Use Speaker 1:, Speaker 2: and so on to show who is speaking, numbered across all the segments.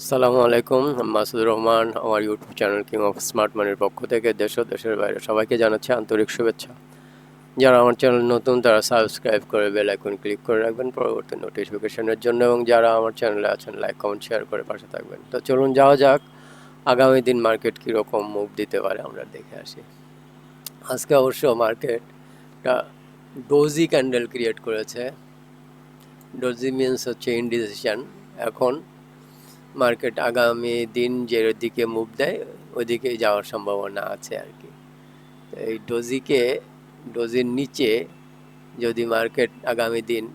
Speaker 1: আসসালামু আলাইকুম। মাসুদুর রহমান আমার YouTube channel king of smart মানির পক্ষ থেকে দেশ ও দেশের বাইরে সবাইকে জানাচ্ছি আন্তরিক শুভেচ্ছা। যারা আমার চ্যানেল নতুন তারা সাবস্ক্রাইব করে বেল আইকন ক্লিক করে রাখবেন পরবর্তী নোটিফিকেশনের জন্য, এবং যারা আমার চ্যানেলে আছেন লাইক কমেন্ট শেয়ার করে পাশে থাকবেন। তো চলুন যাওয়া যাক, আগামী দিন মার্কেট কীরকম মুভ দিতে পারে আমরা দেখে আসি। আজকে অবশ্য মার্কেট একটা ডোজি ক্যান্ডেল ক্রিয়েট করেছে। ডোজি মিনস হচ্ছে ইনডিসিশন। এখন মার্কেট আগামী দিন যে দিকে মুভ দেয় ওইদিকেই যাওয়ার সম্ভাবনা আছে আর কি। এই ডোজির নিচে যদি মার্কেট আগামী দিন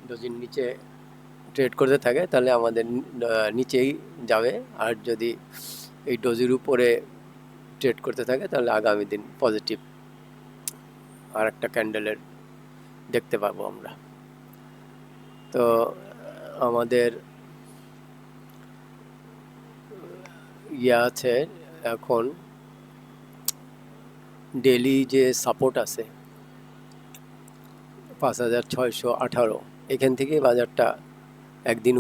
Speaker 1: ডোজির নিচে ট্রেড করতে থাকে তাহলে আমাদের নিচেই যাবে, আর যদি এই ডোজির উপরে ট্রেড করতে থাকে তাহলে আগামী দিন পজিটিভ আর একটা ক্যান্ডেলের দেখতে পাবো আমরা। তো আমাদের আছে এখন ডেলি যে সাপোর্ট আছে 5618, এখান থেকেই বাজারটা একদিন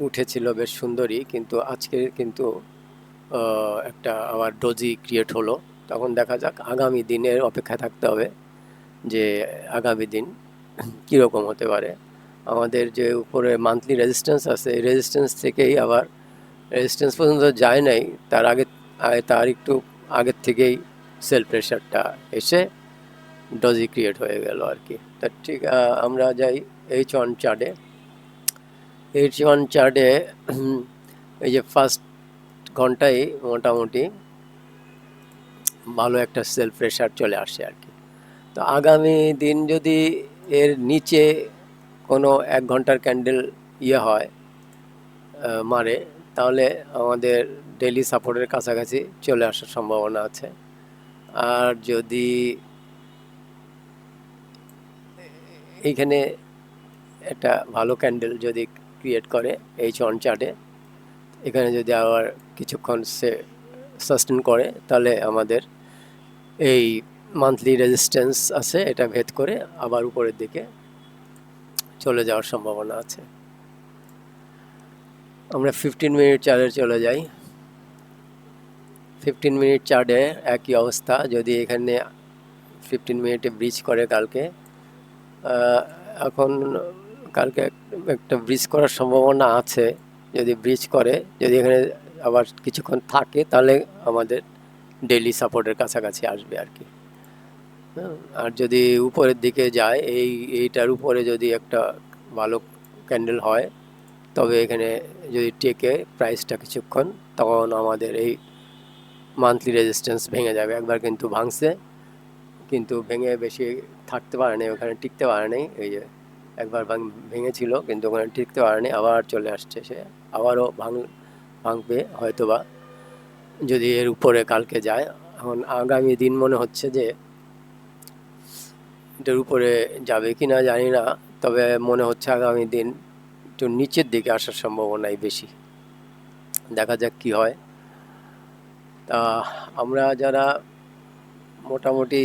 Speaker 1: উঠেছিল বেশ সুন্দরই, কিন্তু আজকে কিন্তু একটা আবার ডোজি ক্রিয়েট হলো। তখন দেখা যাক, আগামী দিনের অপেক্ষায় থাকতে হবে যে আগামী দিন কীরকম হতে পারে। আমাদের যে উপরে মান্থলি রেজিস্ট্যান্স আছে, এই রেজিস্ট্যান্স থেকেই আবার রেজিস্ট্যান্স পর্যন্ত যায় নাই, তার একটু আগের থেকেই সেল প্রেশারটা এসে ডজি ক্রিয়েট হয়ে গেল আর কি। তা ঠিক, আমরা যাই H1 চার্টে। H1 চার্টে এই যে ফার্স্ট ঘন্টায় মোটামুটি ভালো একটা সেল প্রেশার চলে আসে আর কি। তো আগামী দিন যদি এর নিচে কোনো 1 ঘন্টার ক্যান্ডেল হয় মারে, তাহলে আমাদের ডেইলি সাপোর্টের কাছাকাছি চলে আসার সম্ভাবনা আছে। আর যদি এইখানে একটা ভালো ক্যান্ডেল যদি ক্রিয়েট করে H1 চার্টে, এখানে যদি আবার কিছুক্ষণ সাস্টেন করে, তাহলে আমাদের এই মান্থলি রেজিস্ট্যান্স আছে এটা ভেদ করে আবার উপরের দিকে চলে যাওয়ার সম্ভাবনা আছে। আমরা 15 মিনিট চার্টে চলে যাই। 15 মিনিট চার্টে একই অবস্থা। যদি এখানে 15 মিনিটে ব্রিজ করে এখন কালকে একটা ব্রিজ করার সম্ভাবনা আছে। যদি ব্রিজ করে, যদি এখানে আবার কিছুক্ষণ থাকে, তাহলে আমাদের ডেইলি সাপোর্টের কাছাকাছি আসবে আর কি। আর যদি উপরের দিকে যায়, এইটার উপরে যদি একটা ভালো ক্যান্ডেল হয়, তবে এখানে যদি টেকে প্রাইসটা কিছুক্ষণ, তখন আমাদের এই মান্থলি রেজিস্ট্যান্স ভেঙে যাবে। একবার কিন্তু ভাঙছে, কিন্তু ভেঙে বেশি থাকতে পারে নাই, ওখানে টিকতে পারে নাই। এই যে একবার ভেঙেছিল কিন্তু ওখানে টিকতে পারে নাই, আবার চলে আসছে সে, আবারও ভাঙবে হয়তোবা যদি এর উপরে কালকে যায়। এখন আগামী দিন মনে হচ্ছে যে এটার উপরে যাবে কি না জানি না, তবে মনে হচ্ছে আগামী দিন একটু নিচের দিকে আসার সম্ভাবনাই বেশি। দেখা যাক কি হয়। তা আমরা যারা মোটামুটি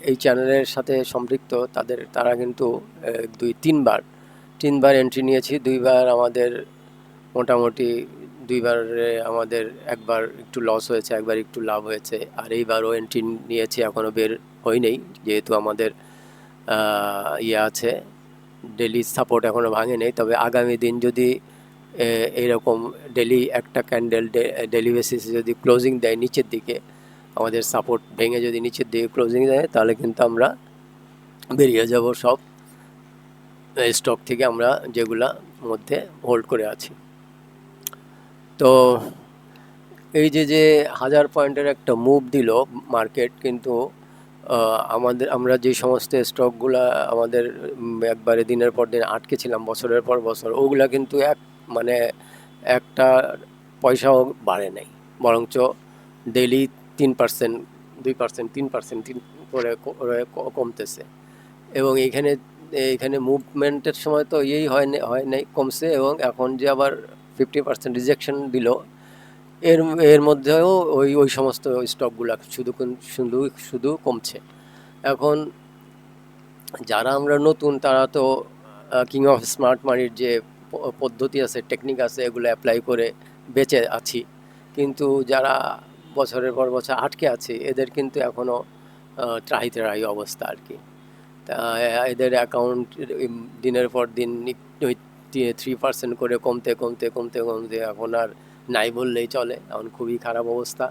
Speaker 1: এই চ্যানেলের সাথে সম্পৃক্ত তারা কিন্তু 3বার এন্ট্রি নিয়েছি। 2বার আমাদের মোটামুটি, 2বারে আমাদের একবার একটু লস হয়েছে, একবার একটু লাভ হয়েছে। আর এইবারও এন্ট্রি নিয়েছি, এখনও বের হয়নি, যেহেতু আমাদের আছে ডেলি সাপোর্ট এখনও ভাঙে নেই। তবে আগামী দিন যদি এইরকম ডেলি একটা ক্যান্ডেল ডেলি বেসিসে যদি ক্লোজিং দেয় নিচের দিকে, আমাদের সাপোর্ট ভেঙে যদি নিচের দিকে ক্লোজিং দেয়, তাহলে কিন্তু আমরা বেরিয়ে যাব সব স্টক থেকে, আমরা যেগুলা মধ্যে হোল্ড করে আছি। তো এই যে 1000 পয়েন্টের একটা মুভ দিল মার্কেট, কিন্তু আমরা যে সমস্ত স্টকগুলা আমাদের একবারে দিনের পর দিন আটকে ছিলাম বছরের পর বছর, ওগুলা কিন্তু মানে একটা পয়সাও বাড়ে নাই, বরঞ্চ ডেইলি 3%, 2%, 3% করে কমতেছে। এবং এইখানে মুভমেন্টের সময় তো হয় নাই, কমছে, এবং এখন যে আবার 50% রিজেকশন দিল, এর মধ্যেও ওই সমস্ত স্টকগুলা শুধু কমছে। এখন যারা আমরা নতুন তারা তো কিং অফ স্মার্ট মানির যে পদ্ধতি আছে, টেকনিক আছে, এগুলো অ্যাপ্লাই করে বেঁচে আছি। কিন্তু যারা বছরের পর বছর আটকে আছে, এদের কিন্তু এখনও ত্রাহি ত্রাহি অবস্থা আর কি। তা এদের অ্যাকাউন্ট দিনের পর দিন 3% করে কমতে কমতে কমতে কমতে এখন আর নাই বললেই চলে। এখন খুবই খারাপ অবস্থা।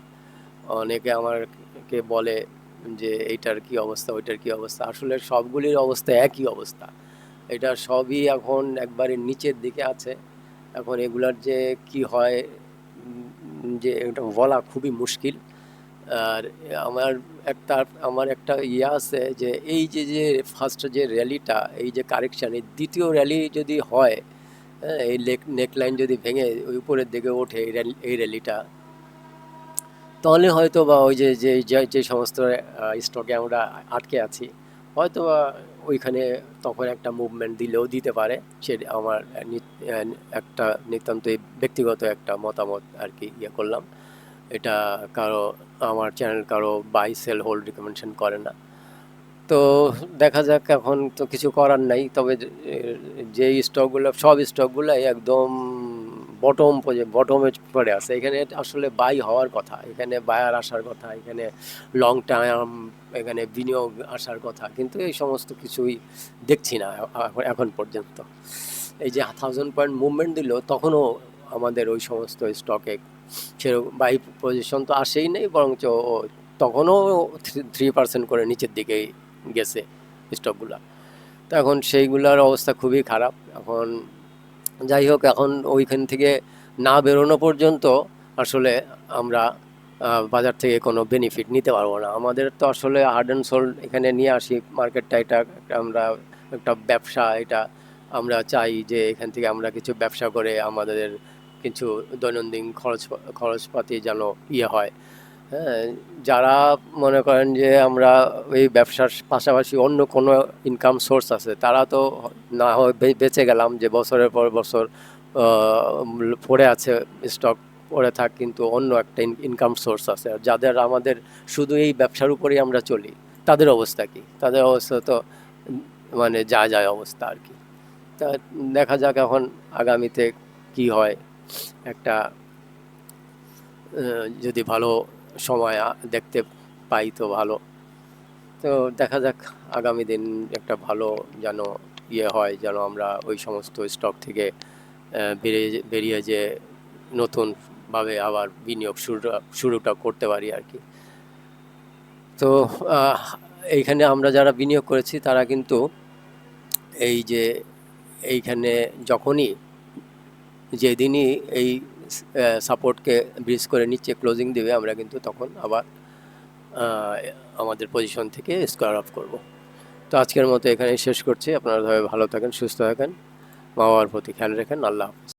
Speaker 1: অনেকে আমাকে বলে যে এইটার কি অবস্থা, ওইটার কি অবস্থা। আসলে সবগুলির অবস্থা একই অবস্থা। এটা সবই এখন একবারে নিচের দিকে আছে। এখন এগুলার যে কি হয়, যে এটা বলা খুবই মুশকিল। আর আমার একটা ইয়ে আছে যে এই যে ফার্স্ট যে র্যালিটা, এই যে কারেকশান, এই দ্বিতীয় র্যালি যদি হয়, হ্যাঁ, এই নেকলাইন যদি ভেঙে ওই উপরের দিকে ওঠে এই র্যালিটা, তাহলে হয়তো বা ওই যে যে যে- যে সমস্ত স্টকে আমরা আটকে আছি, হয়তো বা ওইখানে তখন একটা মুভমেন্ট দিলেও দিতে পারে। সে আমার একটা নিতান্তই ব্যক্তিগত একটা মতামত আর কি ইয়ে করলাম। এটা কারো, আমার চ্যানেল কারো বাই সেল হোল্ড রিকমেন্ডেশন করে না। তো দেখা যাক, এখন তো কিছু করার নাই। তবে যে স্টকগুলো, সব স্টকগুলাই একদম বটমে পড়ে আছে। এখানে আসলে বাই হওয়ার কথা, এখানে বায়ার আসার কথা, এখানে লং টার্ম এখানে বিনিয়োগ আসার কথা, কিন্তু এই সমস্ত কিছুই দেখছি না এখন পর্যন্ত। এই যে 1000 পয়েন্ট মুভমেন্ট দিল, তখনও আমাদের ওই সমস্ত স্টকে সেরকম বাই পজিশন তো আসেই নেই, বরঞ্চ তখনও 3% করে নিচের দিকেই গেছে স্টকগুলা। তো এখন সেইগুলার অবস্থা খুবই খারাপ। এখন যাই হোক, এখন ওইখান থেকে না বেরোনো পর্যন্ত আসলে আমরা বাজার থেকে কোনো বেনিফিট নিতে পারবো না। আমাদের তো আসলে হার্ড অ্যান্ড সোল্ড এখানে নিয়ে আসি মার্কেটটা, এটা আমরা একটা ব্যবসা। এটা আমরা চাই যে এখান থেকে আমরা কিছু ব্যবসা করে আমাদের কিছু দৈনন্দিন খরচপাতি যেন ইয়ে হয়। হ্যাঁ, যারা মনে করেন যে আমরা এই ব্যবসার পাশাপাশি অন্য কোনো ইনকাম সোর্স আছে, তারা তো না হয় বেঁচে গেলাম, যে বছরের পর বছর পড়ে আছে স্টক পড়ে থাক, কিন্তু অন্য একটা ইনকাম সোর্স আছে। আর যাদের আমাদের শুধু এই ব্যবসার উপরেই আমরা চলি, তাদের অবস্থা কি? তাদের অবস্থা তো মানে যা যায় অবস্থা আর কি। তা দেখা যাক এখন আগামীতে কি হয়। একটা যদি ভালো সময় দেখতে পাই তো ভালো। তো দেখা যাক আগামী দিন একটা ভালো যেন ইয়ে হয়, যেন আমরা ওই সমস্ত স্টক থেকে বেরিয়ে যে নতুনভাবে আবার বিনিয়োগ শুরুটা করতে পারি আর কি। তো আহ, এইখানে আমরা যারা বিনিয়োগ করেছি তারা কিন্তু এই যে এইখানে যখনই, যেদিনই এই সাপোর্টকে ব্রিজ করে নিচে ক্লোজিং দেবে, আমরা কিন্তু তখন আবার আহ, আমাদের পজিশন থেকে স্কোয়ার অফ করব। তো আজকের মতো এখানেই শেষ করছি। আপনারা ভালো থাকেন, সুস্থ থাকেন, মা বাবার প্রতি খেয়াল রাখেন। আল্লাহ হাফেজ।